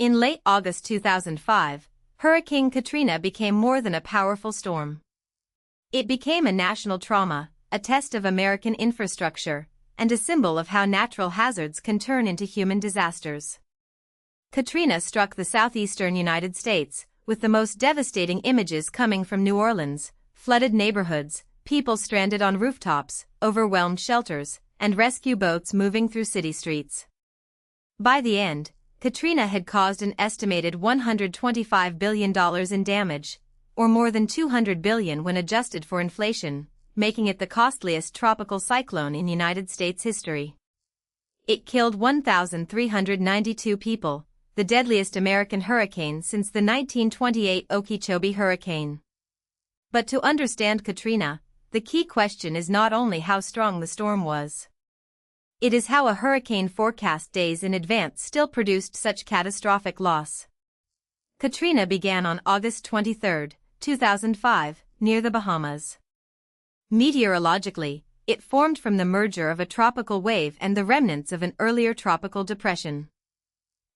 In late August 2005, Hurricane Katrina became more than a powerful storm. It became a national trauma, a test of American infrastructure, and a symbol of how natural hazards can turn into human disasters. Katrina struck the southeastern United States, with the most devastating images coming from New Orleans: flooded neighborhoods, people stranded on rooftops, overwhelmed shelters, and rescue boats moving through city streets. By the end, Katrina had caused an estimated $125 billion in damage, or more than $200 billion when adjusted for inflation, making it the costliest tropical cyclone in United States history. It killed 1,392 people, the deadliest American hurricane since the 1928 Okeechobee hurricane. But to understand Katrina, the key question is not only how strong the storm was. It is how a hurricane forecast days in advance still produced such catastrophic loss. Katrina began on August 23, 2005, near the Bahamas. Meteorologically, it formed from the merger of a tropical wave and the remnants of an earlier tropical depression.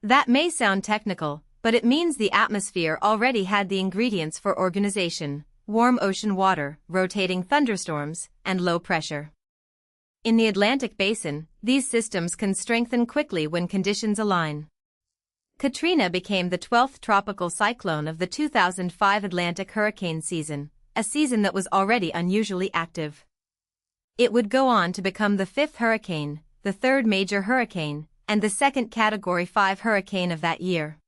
That may sound technical, but it means the atmosphere already had the ingredients for organization: warm ocean water, rotating thunderstorms, and low pressure. In the Atlantic basin, these systems can strengthen quickly when conditions align. Katrina became the 12th tropical cyclone of the 2005 Atlantic hurricane season, a season that was already unusually active. It would go on to become the 5th hurricane, the 3rd major hurricane, and the 2nd Category 5 hurricane of that year.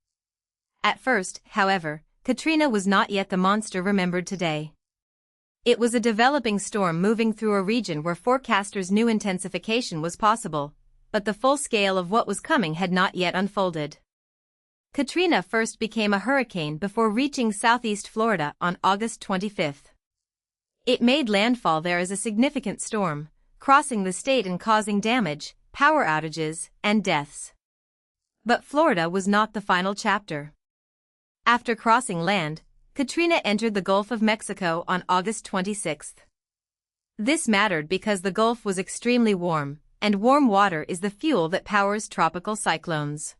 At first, however, Katrina was not yet the monster remembered today. It was a developing storm moving through a region where forecasters knew intensification was possible, but the full scale of what was coming had not yet unfolded. Katrina first became a hurricane before reaching southeast Florida on August 25. It made landfall there as a significant storm, crossing the state and causing damage, power outages, and deaths. But Florida was not the final chapter. After crossing land, Katrina entered the Gulf of Mexico on August 26. This mattered because the Gulf was extremely warm, and warm water is the fuel that powers tropical cyclones.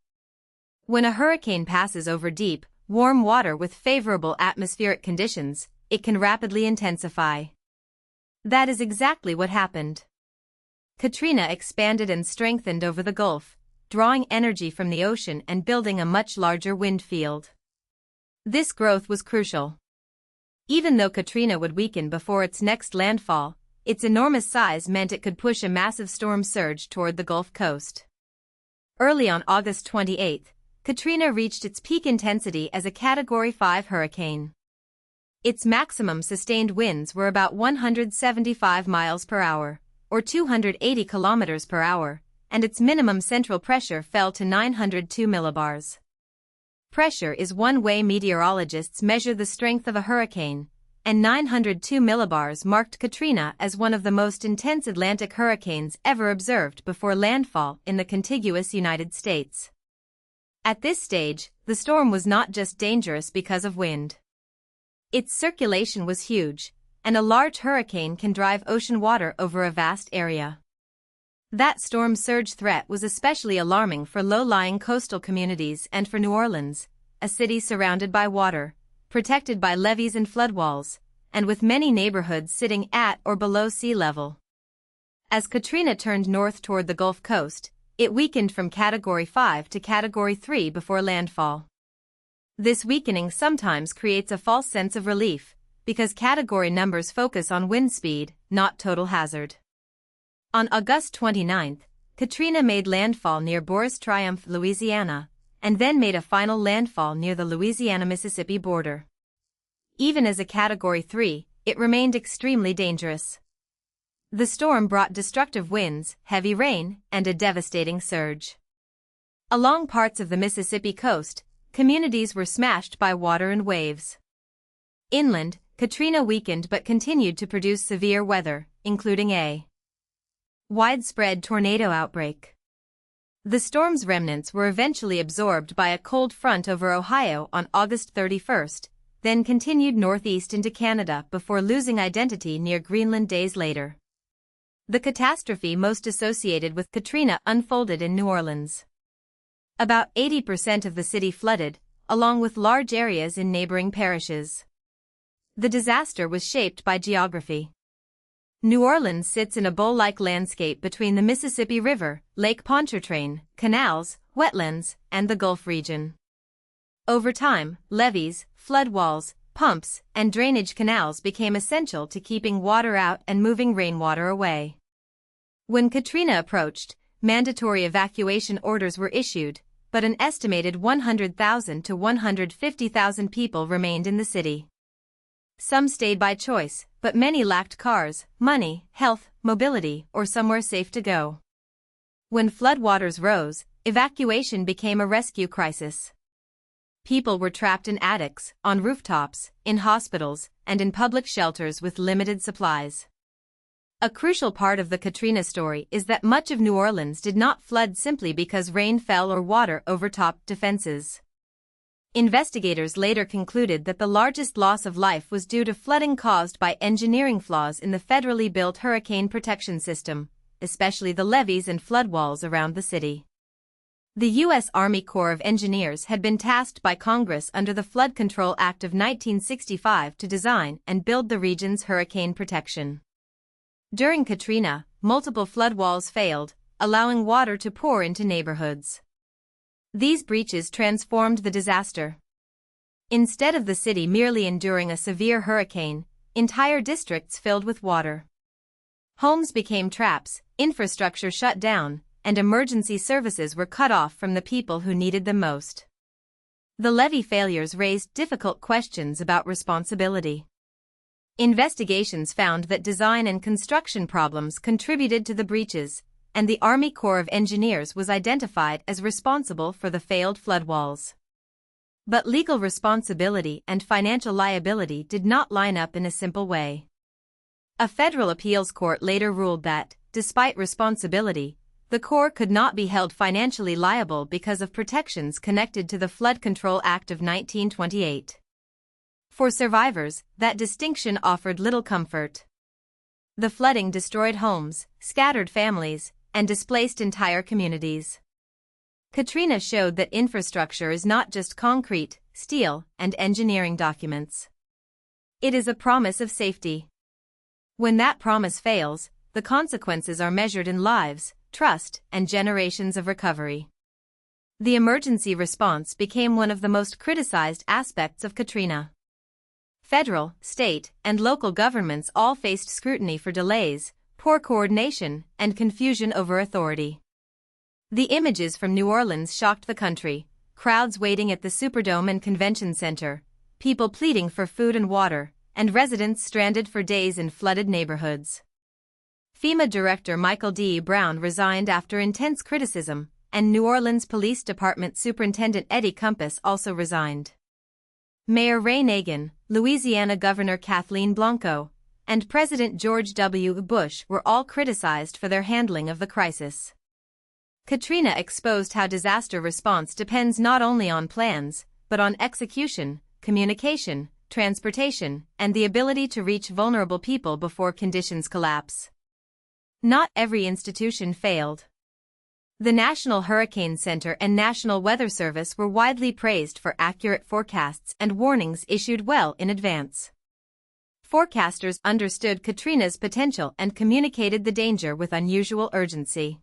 When a hurricane passes over deep, warm water with favorable atmospheric conditions, it can rapidly intensify. That is exactly what happened. Katrina expanded and strengthened over the Gulf, drawing energy from the ocean and building a much larger wind field. This growth was crucial. Even though Katrina would weaken before its next landfall, its enormous size meant it could push a massive storm surge toward the Gulf Coast. Early on August 28, Katrina reached its peak intensity as a Category 5 hurricane. Its maximum sustained winds were about 175 miles per hour, or 280 kilometers per hour, and its minimum central pressure fell to 902 millibars. Pressure is one way meteorologists measure the strength of a hurricane, and 902 millibars marked Katrina as one of the most intense Atlantic hurricanes ever observed before landfall in the contiguous United States. At this stage, the storm was not just dangerous because of wind. Its circulation was huge, and a large hurricane can drive ocean water over a vast area. That storm surge threat was especially alarming for low-lying coastal communities and for New Orleans, a city surrounded by water, protected by levees and floodwalls, and with many neighborhoods sitting at or below sea level. As Katrina turned north toward the Gulf Coast, it weakened from Category 5 to Category 3 before landfall. This weakening sometimes creates a false sense of relief, because category numbers focus on wind speed, not total hazard. On August 29, Katrina made landfall near Boris Triumph, Louisiana, and then made a final landfall near the Louisiana-Mississippi border. Even as a Category 3, it remained extremely dangerous. The storm brought destructive winds, heavy rain, and a devastating surge. Along parts of the Mississippi coast, communities were smashed by water and waves. Inland, Katrina weakened but continued to produce severe weather, including a widespread tornado outbreak. The storm's remnants were eventually absorbed by a cold front over Ohio on August 31, then continued northeast into Canada before losing identity near Greenland days later. The catastrophe most associated with Katrina unfolded in New Orleans. About 80% of the city flooded, along with large areas in neighboring parishes. The disaster was shaped by geography. New Orleans sits in a bowl-like landscape between the Mississippi River, Lake Pontchartrain, canals, wetlands, and the Gulf region. Over time, levees, flood walls, pumps, and drainage canals became essential to keeping water out and moving rainwater away. When Katrina approached, mandatory evacuation orders were issued, but an estimated 100,000 to 150,000 people remained in the city. Some stayed by choice, but many lacked cars, money, health, mobility, or somewhere safe to go. When floodwaters rose, evacuation became a rescue crisis. People were trapped in attics, on rooftops, in hospitals, and in public shelters with limited supplies. A crucial part of the Katrina story is that much of New Orleans did not flood simply because rain fell or water overtopped defenses. Investigators later concluded that the largest loss of life was due to flooding caused by engineering flaws in the federally built hurricane protection system, especially the levees and floodwalls around the city. The U.S. Army Corps of Engineers had been tasked by Congress under the Flood Control Act of 1965 to design and build the region's hurricane protection. During Katrina, multiple floodwalls failed, allowing water to pour into neighborhoods. These breaches transformed the disaster. Instead of the city merely enduring a severe hurricane, entire districts filled with water. Homes became traps, infrastructure shut down, and emergency services were cut off from the people who needed them most. The levee failures raised difficult questions about responsibility. Investigations found that design and construction problems contributed to the breaches, and the Army Corps of Engineers was identified as responsible for the failed floodwalls. But legal responsibility and financial liability did not line up in a simple way. A federal appeals court later ruled that, despite responsibility, the Corps could not be held financially liable because of protections connected to the Flood Control Act of 1928. For survivors, that distinction offered little comfort. The flooding destroyed homes, scattered families, and displaced entire communities. Katrina showed that infrastructure is not just concrete, steel, and engineering documents. It is a promise of safety. When that promise fails, the consequences are measured in lives, trust, and generations of recovery. The emergency response became one of the most criticized aspects of Katrina. Federal, state, and local governments all faced scrutiny for delays, poor coordination, and confusion over authority. The images from New Orleans shocked the country: crowds waiting at the Superdome and Convention Center, people pleading for food and water, and residents stranded for days in flooded neighborhoods. FEMA Director Michael D. Brown resigned after intense criticism, and New Orleans Police Department Superintendent Eddie Compass also resigned. Mayor Ray Nagin, Louisiana Governor Kathleen Blanco, and President George W. Bush were all criticized for their handling of the crisis. Katrina exposed how disaster response depends not only on plans, but on execution, communication, transportation, and the ability to reach vulnerable people before conditions collapse. Not every institution failed. The National Hurricane Center and National Weather Service were widely praised for accurate forecasts and warnings issued well in advance. Forecasters understood Katrina's potential and communicated the danger with unusual urgency.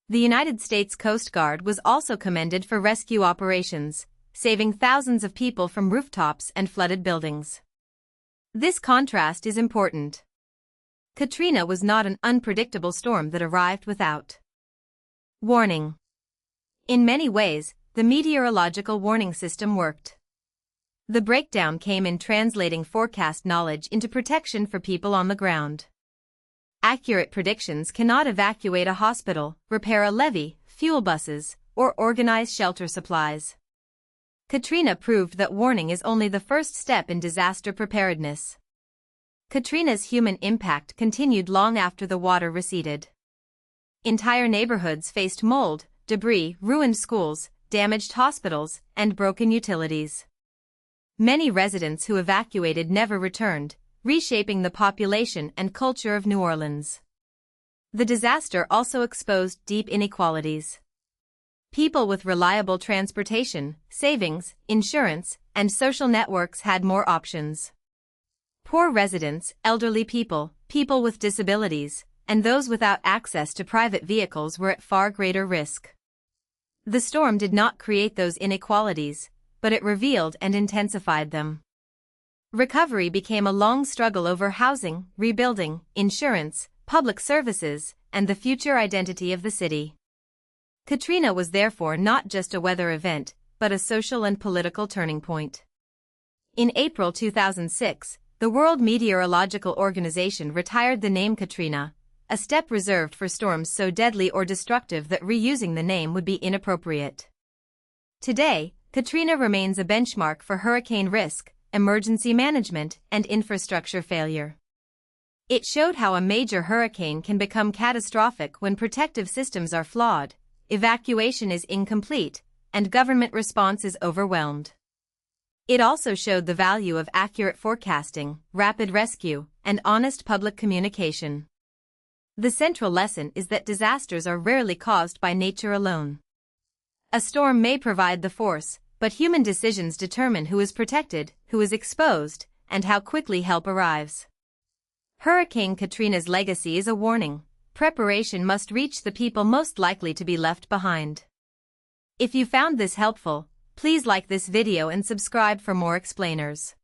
The United States Coast Guard was also commended for rescue operations, saving thousands of people from rooftops and flooded buildings. This contrast is important. Katrina was not an unpredictable storm that arrived without warning. In many ways, the meteorological warning system worked. The breakdown came in translating forecast knowledge into protection for people on the ground. Accurate predictions cannot evacuate a hospital, repair a levee, fuel buses, or organize shelter supplies. Katrina proved that warning is only the first step in disaster preparedness. Katrina's human impact continued long after the water receded. Entire neighborhoods faced mold, debris, ruined schools, damaged hospitals, and broken utilities. Many residents who evacuated never returned, reshaping the population and culture of New Orleans. The disaster also exposed deep inequalities. People with reliable transportation, savings, insurance, and social networks had more options. Poor residents, elderly people, people with disabilities, and those without access to private vehicles were at far greater risk. The storm did not create those inequalities, but it revealed and intensified them. Recovery became a long struggle over housing, rebuilding, insurance, public services, and the future identity of the city. Katrina was therefore not just a weather event, but a social and political turning point. In April 2006, the World Meteorological Organization retired the name Katrina, a step reserved for storms so deadly or destructive that reusing the name would be inappropriate. Today, Katrina remains a benchmark for hurricane risk, emergency management, and infrastructure failure. It showed how a major hurricane can become catastrophic when protective systems are flawed, evacuation is incomplete, and government response is overwhelmed. It also showed the value of accurate forecasting, rapid rescue, and honest public communication. The central lesson is that disasters are rarely caused by nature alone. A storm may provide the force, but human decisions determine who is protected, who is exposed, and how quickly help arrives. Hurricane Katrina's legacy is a warning. Preparation must reach the people most likely to be left behind. If you found this helpful, please like this video and subscribe for more explainers.